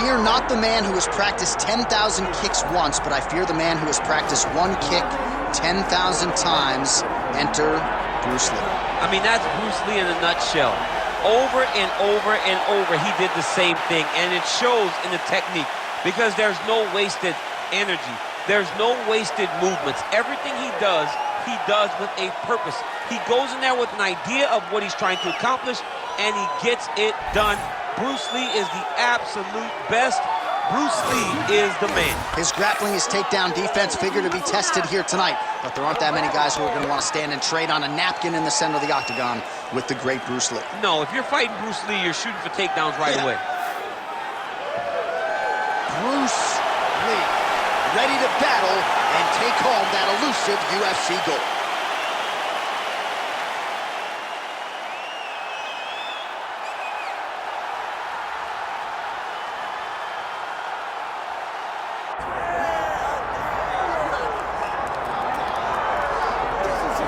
fear not the man who has practiced 10,000 kicks once, but I fear the man who has practiced one kick 10,000 times. Enter Bruce Lee. I mean, that's Bruce Lee in a nutshell. Over and over and over, he did the same thing, and it shows in the technique because there's no wasted energy. There's no wasted movements. Everything he does with a purpose. He goes in there with an idea of what he's trying to accomplish, and he gets it done. Bruce Lee is the absolute best. Bruce Lee is the man. His grappling, his takedown defense figure to be tested here tonight, but there aren't that many guys who are going to want to stand and trade on a napkin in the center of the octagon with the great Bruce Lee. No, if you're fighting Bruce Lee, you're shooting for takedowns right away. Bruce Lee, ready to battle and take home that elusive UFC gold.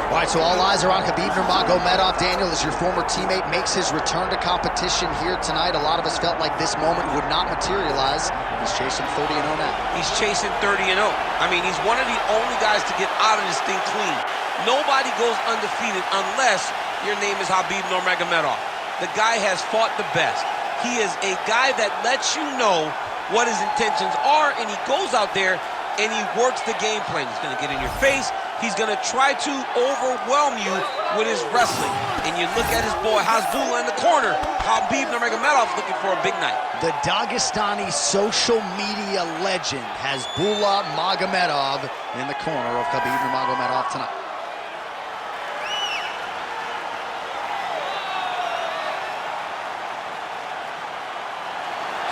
All right, so all eyes are on Khabib Nurmagomedov. Daniel, as your former teammate makes his return to competition here tonight, a lot of us felt like this moment would not materialize. He's chasing 30-0 now. He's chasing 30-0. I mean, he's one of the only guys to get out of this thing clean. Nobody goes undefeated unless your name is Khabib Nurmagomedov. The guy has fought the best. He is a guy that lets you know what his intentions are, and he goes out there and he works the game plan. He's going to get in your face. He's going to try to overwhelm you with his wrestling. And you look at his boy Hasbulla in the corner. Khabib Nurmagomedov looking for a big night. The Dagestani social media legend Hasbulla Magomedov in the corner of Khabib Nurmagomedov tonight.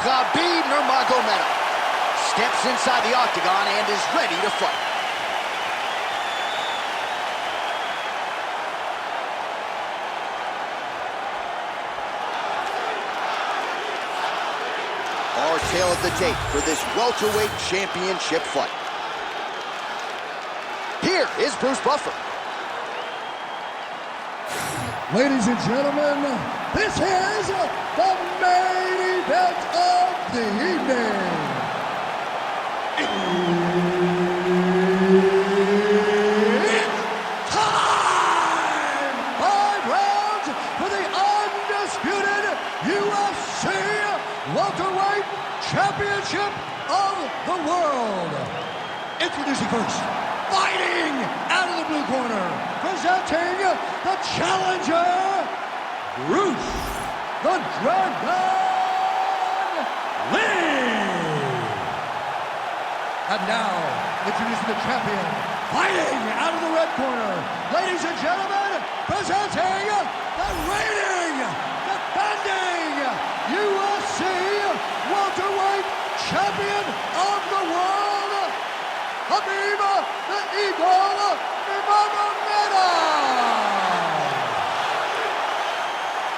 Khabib Nurmagomedov steps inside the octagon and is ready to fight. Our tale of the tape for this welterweight championship fight. Here is Bruce Buffer. Ladies and gentlemen, this is the main event of the evening. It's time! 5 rounds for the undisputed UFC welterweight championship of the world. Introducing first, fighting out of the blue corner, presenting the challenger, Bruce the Dragon Lee. And now, introducing the champion, fighting out of the red corner, ladies and gentlemen, presenting the reigning, defending UFC welterweight champion of the world, Khabib the Eagle Nurmagomedov.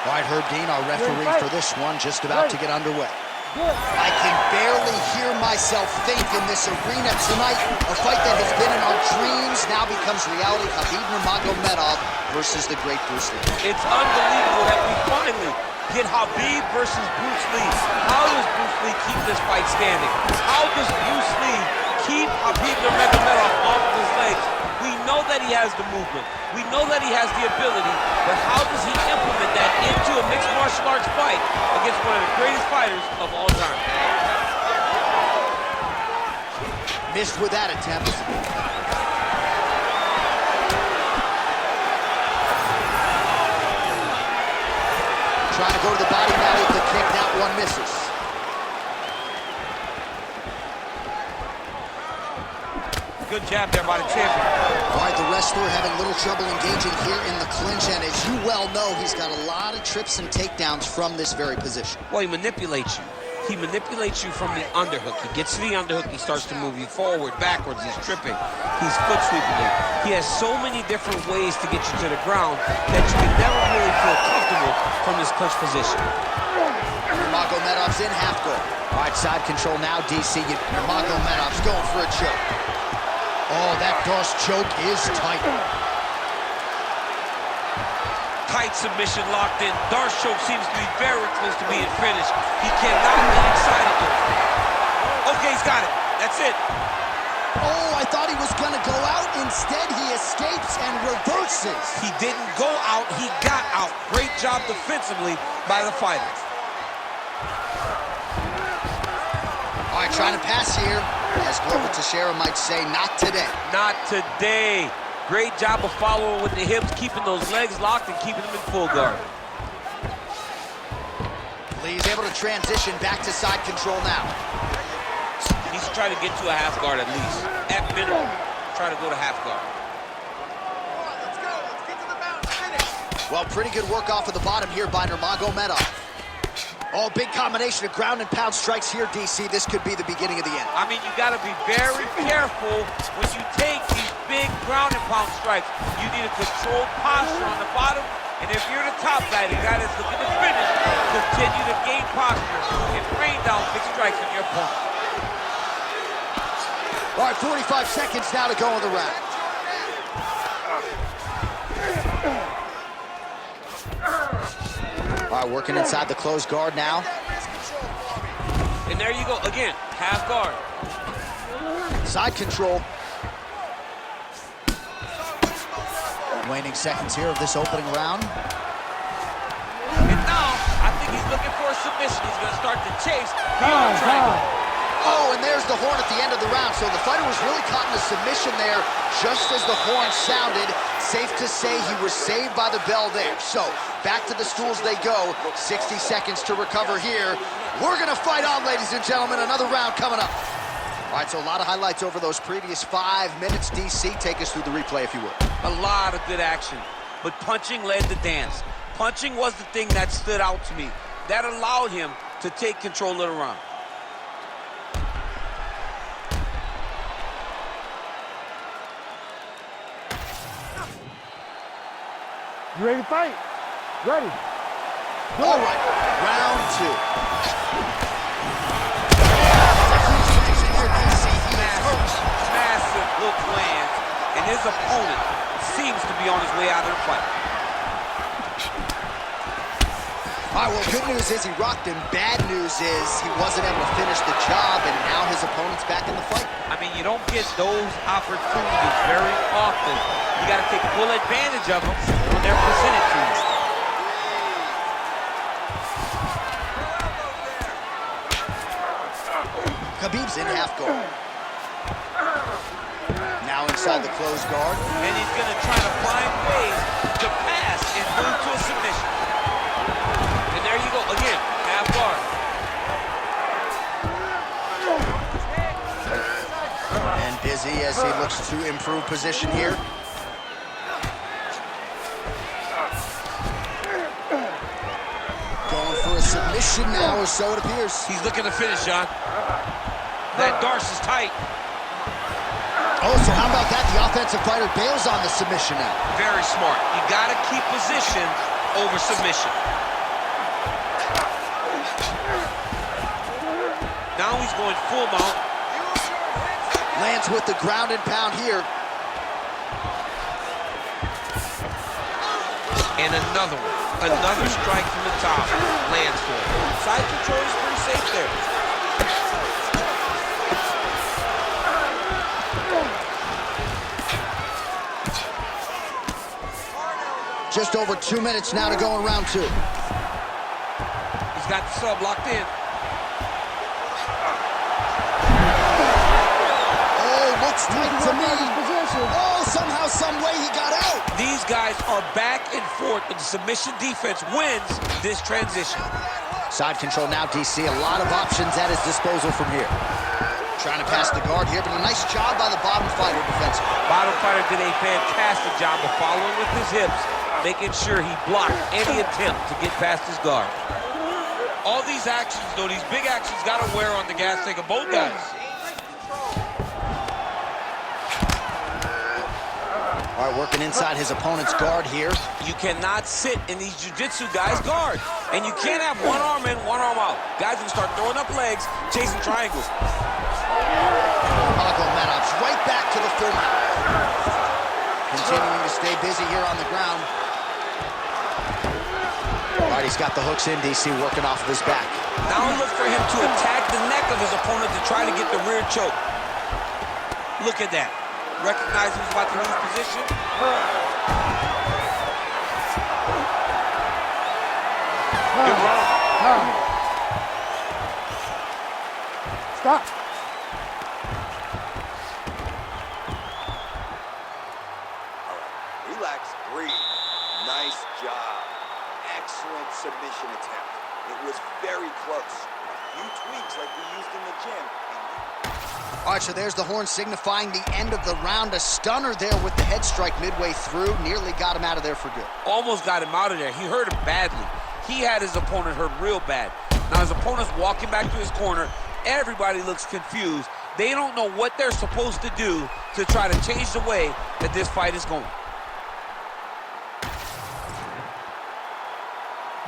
All right, Herb Dean, our referee for this one, just about to get underway. I can barely hear myself think in this arena tonight. A fight that has been in our dreams now becomes reality. Khabib Nurmagomedov versus the great Bruce Lee. It's unbelievable that we finally get Khabib versus Bruce Lee. How does Bruce Lee keep this fight standing? How does Bruce Lee keep Khabib Nurmagomedov off of his legs? We know that he has the movement. We know that he has the ability, but how does he implement that into a mixed martial arts fight against one of the greatest fighters of all time? Missed with that attempt. Trying to go to the body now with the kick. That one misses. Good jab there by the champion. All right, the wrestler having little trouble engaging here in the clinch, and as you well know, he's got a lot of trips and takedowns from this very position. Well, he manipulates you. He manipulates you from the underhook. He gets to the underhook, he starts to move you forward, backwards, he's tripping, he's foot sweeping you. He has so many different ways to get you to the ground that you can never really feel comfortable from this clinch position. Nurmagomedov's in half guard. All right, side control now, DC. Nurmagomedov's going for a choke. Oh, that Doss choke is tight. tight submission locked in. Darce choke seems to be very close to being finished. He cannot get excited though. Okay, he's got it. That's it. Oh, I thought he was gonna go out. Instead, he escapes and reverses. He didn't go out, he got out. Great job defensively by the fighter. All right, trying to pass here. As Glover Teixeira might say, not today. Not today. Great job of following with the hips, keeping those legs locked and keeping them in full guard. Lee's able to transition back to side control now. He needs to try to get to a half guard at least. At minimum, try to go to half guard. Let's go. Let's get to the mount. Finish. Well, pretty good work off of the bottom here by Nurmagomedov. Oh, big combination of ground and pound strikes here, DC. This could be the beginning of the end. I mean, you got to be very careful when you take these big ground and pound strikes. You need a controlled posture on the bottom. And if you're the top guy, the guy that's looking to finish, continue to gain posture and rain down big strikes on your opponent. All right, 45 seconds now to go in the round. All right, working inside the closed guard now. And there you go, again, half guard. Side control. Waning seconds here of this opening round. And now, I think he's looking for a submission. He's going to start to chase beyond triangle. Oh, and there's the horn at the end of the round. So the fighter was really caught in a submission there just as the horn sounded. Safe to say he was saved by the bell there. So back to the stools they go. 60 seconds to recover here. We're going to fight on, ladies and gentlemen. Another round coming up. All right, so a lot of highlights over those previous 5 minutes. DC, take us through the replay, if you would. A lot of good action, but punching led the dance. Punching was the thing that stood out to me. That allowed him to take control of the round. You ready to fight? Ready. All right, round 2. Massive hook lands, and his opponent seems to be on his way out of the fight. All right, well, good news is he rocked him. Bad news is he wasn't able to finish the job, and now his opponent's back in the fight. I mean, you don't get those opportunities very often. You got to take full advantage of them when they're presented to you. Khabib's in half guard. Now inside the closed guard. And he's going to try to find ways to pass and move to a submission. And there you go, again, half guard. And busy as he looks to improve position here. Going for a submission now, or so it appears. He's looking to finish, John. That Darce is tight. Oh, so how about that? The offensive fighter bails on the submission now. Very smart. You got to keep position over submission. Now he's going full mount. Lands with the ground and pound here. And another one. Another strike from the top. Lands for him. Side control is pretty safe there. Just over 2 minutes now to go in round 2. He's got the sub locked in. Oh, looks tight to me. Oh, somehow, some way he got out. These guys are back and forth, but the submission defense wins this transition. Side control now, DC. A lot of options at his disposal from here. Trying to pass the guard here, but a nice job by the bottom fighter defensively. Bottom fighter did a fantastic job of following with his hips, making sure he blocked any attempt to get past his guard. All these actions, though, these big actions, got to wear on the gas tank of both guys. All right, working inside his opponent's guard here. You cannot sit in these jiu-jitsu guys' guard. And you can't have one arm in, one arm out. Guys will start throwing up legs, chasing triangles. Nurmagomedov's right back to the full mount. Continuing to stay busy here on the ground. All right, he's got the hooks in, DC, working off of his back. Now look for him to attack the neck of his opponent to try to get the rear choke. Look at that. Recognize he's about to lose position. Good round. Stop. Relax, breathe. Nice job. Excellent submission attempt. It was very close. A few tweaks like we used in the gym. All right, so there's the horn signifying the end of the round. A stunner there with the head strike midway through. Nearly got him out of there for good. Almost got him out of there. He hurt him badly. He had his opponent hurt real bad. Now his opponent's walking back to his corner. Everybody looks confused. They don't know what they're supposed to do to try to change the way that this fight is going.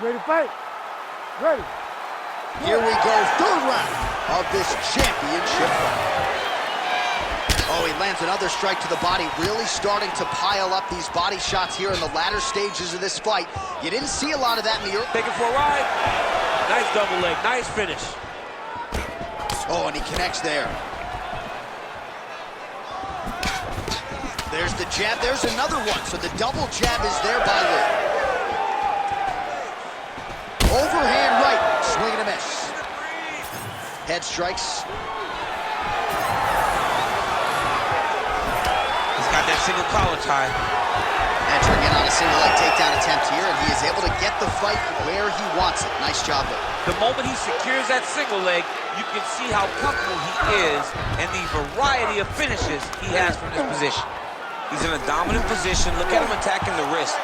Ready to fight? Ready. Here we go, third round of this championship fight. Oh, he lands another strike to the body, really starting to pile up these body shots here in the latter stages of this fight. You didn't see a lot of that in the early. Take it for a ride. Nice double leg, nice finish. Oh, and he connects there. There's the jab, there's another one. So the double jab is there by Lee. Overhand right, swing and a miss. Head strikes. He's got that single collar tie. Entering in on a single leg takedown attempt here, and he is able to get the fight where he wants it. Nice job there. The moment he secures that single leg, you can see how comfortable he is and the variety of finishes he has from this position. He's in a dominant position. Look at him attacking the wrist.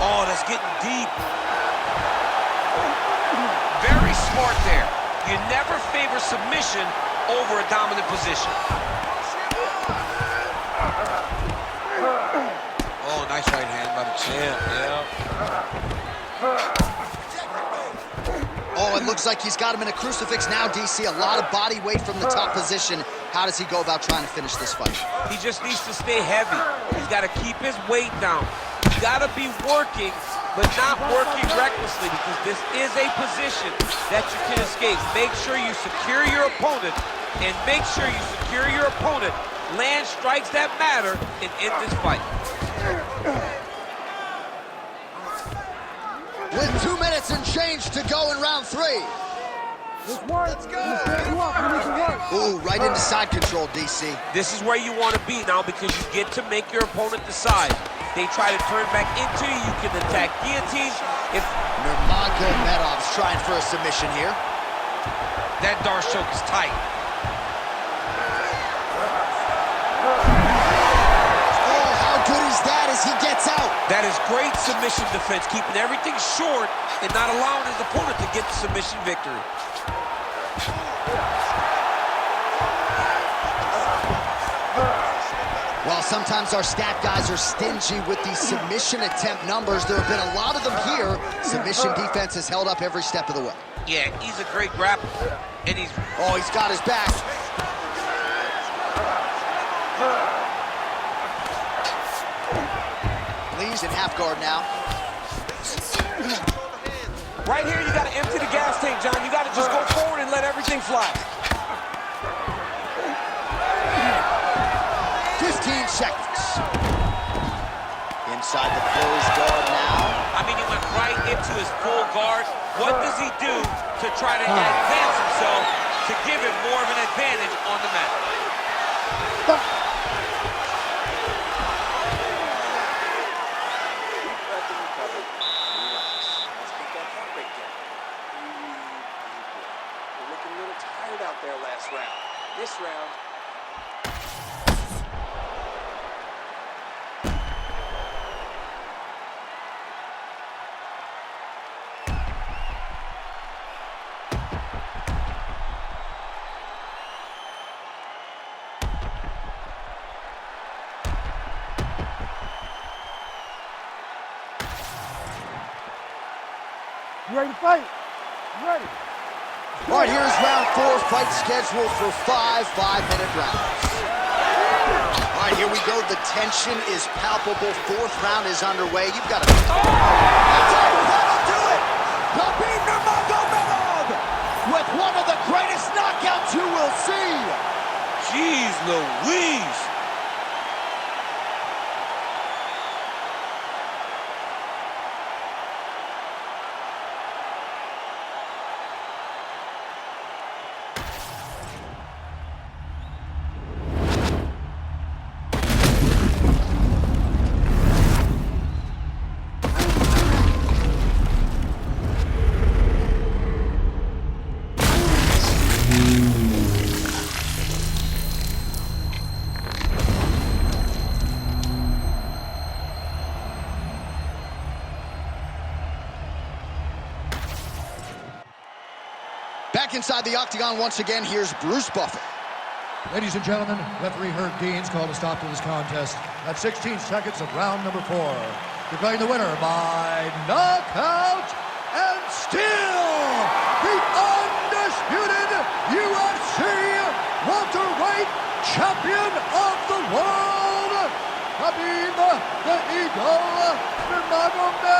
Oh, that's getting deep. Very smart there. You never favor submission over a dominant position. Oh, nice right hand by the champ. Yeah. Oh, it looks like he's got him in a crucifix now, DC. A lot of body weight from the top position. How does he go about trying to finish this fight? He just needs to stay heavy. He's got to keep his weight down. He's got to be working, but not working recklessly, because this is a position that you can escape. Make sure you secure your opponent, and make sure you secure your opponent. Land strikes that matter and end this fight. With 2 minutes and change to go in round 3. Let's go. Ooh, right into side control, DC. This is where you want to be now, because you get to make your opponent decide. They try to turn back into you. You can attack guillotines. If Nurmagomedov's trying for a submission here. that Darce choke is tight. Oh, how good is that as he gets out? That is great submission defense, keeping everything short and not allowing his opponent to get the submission victory. Well, sometimes our stat guys are stingy with these submission attempt numbers. There have been a lot of them here. Submission defense has held up every step of the way. Yeah, he's a great grappler, and he's... Oh, he's got his back. Lee's in half guard now. Right here, you got to empty the gas tank, John. You got to just go forward and let everything fly. 15 seconds. Inside the closed guard now. I mean, he went right into his full guard. What does he do to try to advance himself to give him more of an advantage on the mat? You're looking a little tired out there last round. This round, You ready to fight? You ready? All right, here's round 4, fight scheduled for 5 5-minute rounds. All right, here we go. The tension is palpable. 4th round is underway. You've got to... Oh! That's all. That'll do it. Jeez Louise. Back inside the octagon once again, here's Bruce Buffer. Ladies and gentlemen, referee Herb Dean's called a stop to this contest at 16 seconds of round number 4. Declaring the winner by knockout and still the undisputed UFC welterweight champion of the world, Khabib the Eagle Nurmagomedov.